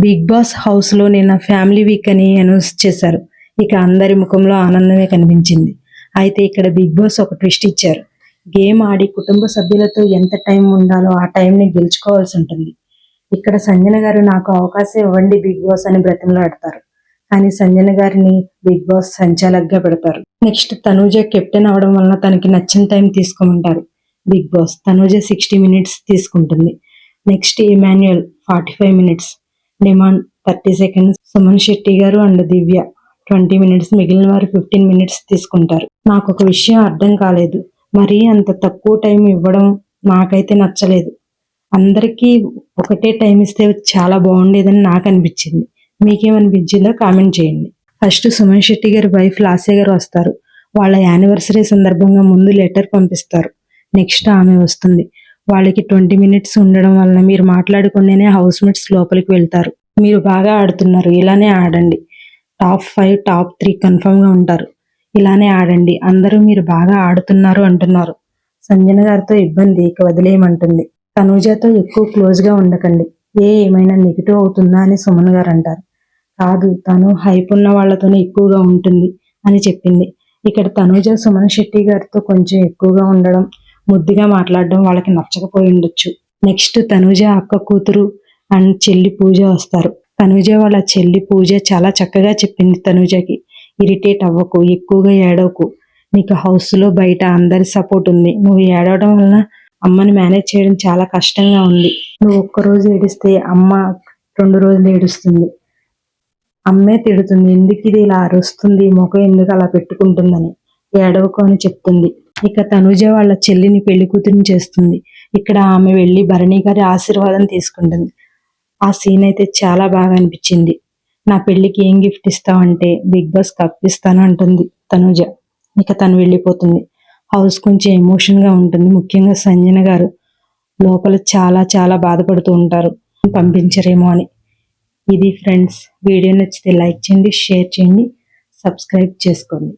Big boss హౌస్లో నిన్న family week అని అనౌన్స్ చేశారు. ఇక అందరి ముఖంలో ఆనందమే కనిపించింది. అయితే ఇక్కడ బిగ్ బాస్ ఒక ట్విస్ట్ ఇచ్చారు. గేమ్ ఆడి కుటుంబ సభ్యులతో ఎంత టైం ఉండాలో ఆ టైంని గెలుచుకోవాల్సి ఉంటుంది. ఇక్కడ సంజన గారు నాకు అవకాశం ఇవ్వండి బిగ్ బాస్ అని బ్రతిమలాడతారు. కానీ సంజన గారిని బిగ్ బాస్ సంచాలకుగా పెడతారు. నెక్స్ట్ తనూజ కెప్టెన్ అవడం వలన తనకి నచ్చిన టైం తీసుకోమంటారు బిగ్ బాస్. తనూజ 60 మినిట్స్ తీసుకుంటుంది. నెక్స్ట్ ఇమాన్యుయల్ 45 మినిట్స్, డిమాండ్ 30 సెకండ్స్, సుమన్ శెట్టి గారు అండ్ దివ్య 20 మినిట్స్, మిగిలిన వారు 15 మినిట్స్ తీసుకుంటారు. నాకు ఒక విషయం అర్థం కాలేదు. మరీ అంత తక్కువ టైం ఇవ్వడం నాకైతే నచ్చలేదు. అందరికీ ఒకటే టైం ఇస్తే చాలా బాగుండేదని నాకు అనిపించింది. మీకేమనిపించిందో కామెంట్ చేయండి. ఫస్ట్ సుమన్ శెట్టి గారి వైఫ్ లాస్య గారు వస్తారు. వాళ్ళ యానివర్సరీ సందర్భంగా ముందు లెటర్ పంపిస్తారు. నెక్స్ట్ ఆమె వస్తుంది. వాళ్ళకి 20 మినిట్స్ ఉండడం వలన మీరు మాట్లాడుకుంటేనే హౌస్ మేట్స్ లోపలికి వెళ్తారు. మీరు బాగా ఆడుతున్నారు, ఇలానే ఆడండి. టాప్ 5 టాప్ 3 కన్ఫర్మ్గా ఉంటారు. ఇలానే ఆడండి, అందరూ మీరు బాగా ఆడుతున్నారు అంటున్నారు. సంజన గారితో ఇబ్బంది, ఇక వదిలేయమంటుంది. తనూజతో ఎక్కువ క్లోజ్గా ఉండకండి, ఏమైనా నెగిటివ్ అవుతుందా అని సుమన్ గారు అంటారు. కాదు, తను హైప్ ఉన్న వాళ్ళతోనే ఎక్కువగా ఉంటుంది అని చెప్పింది. ఇక్కడ తనూజ సుమన్ శెట్టి గారితో కొంచెం ఎక్కువగా ఉండడం, ముద్దుగా మాట్లాడడం వాళ్ళకి నచ్చకపోయి ఉండొచ్చు. నెక్స్ట్ తనూజ అక్క కూతురు అండ్ చెల్లి పూజ వస్తారు. తనూజ వాళ్ళ చెల్లి పూజ చాలా చక్కగా చెప్పింది తనూజకి. ఇరిటేట్ అవ్వకు, ఎక్కువగా ఏడవకు, నీకు హౌస్లో బయట అందరి సపోర్ట్ ఉంది. నువ్వు ఏడవడం వలన అమ్మని మేనేజ్ చేయడం చాలా కష్టంగా ఉంది. నువ్వు ఒక్కరోజు ఏడిస్తే అమ్మ 2 రోజులు ఏడుస్తుంది. అమ్మే తిడుతుంది, ఎందుకు ఇది ఇలా అరుస్తుంది, ముఖం ఎందుకు అలా పెట్టుకుంటుందని. ఏడవకు అని చెప్తుంది. ఇక తనూజ వాళ్ళ చెల్లిని పెళ్లి కూతురిని చేస్తుంది. ఇక్కడ ఆమె వెళ్ళి భరణి గారి ఆశీర్వాదం తీసుకుంటుంది. ఆ సీన్ అయితే చాలా బాగా అనిపించింది. నా పెళ్లికి ఏం గిఫ్ట్ ఇస్తావంటే బిగ్ బాస్ కప్ ఇస్తాను అంటుంది తనూజ. ఇక తను వెళ్ళిపోతుంది. హౌస్ కొంచెం ఎమోషన్గా ఉంటుంది. ముఖ్యంగా సంజన గారు లోపల చాలా చాలా బాధపడుతూ ఉంటారు, పంపించరేమో అని. ఇది ఫ్రెండ్స్, వీడియో నచ్చితే లైక్ చేయండి, షేర్ చేయండి, సబ్స్క్రైబ్ చేసుకోండి.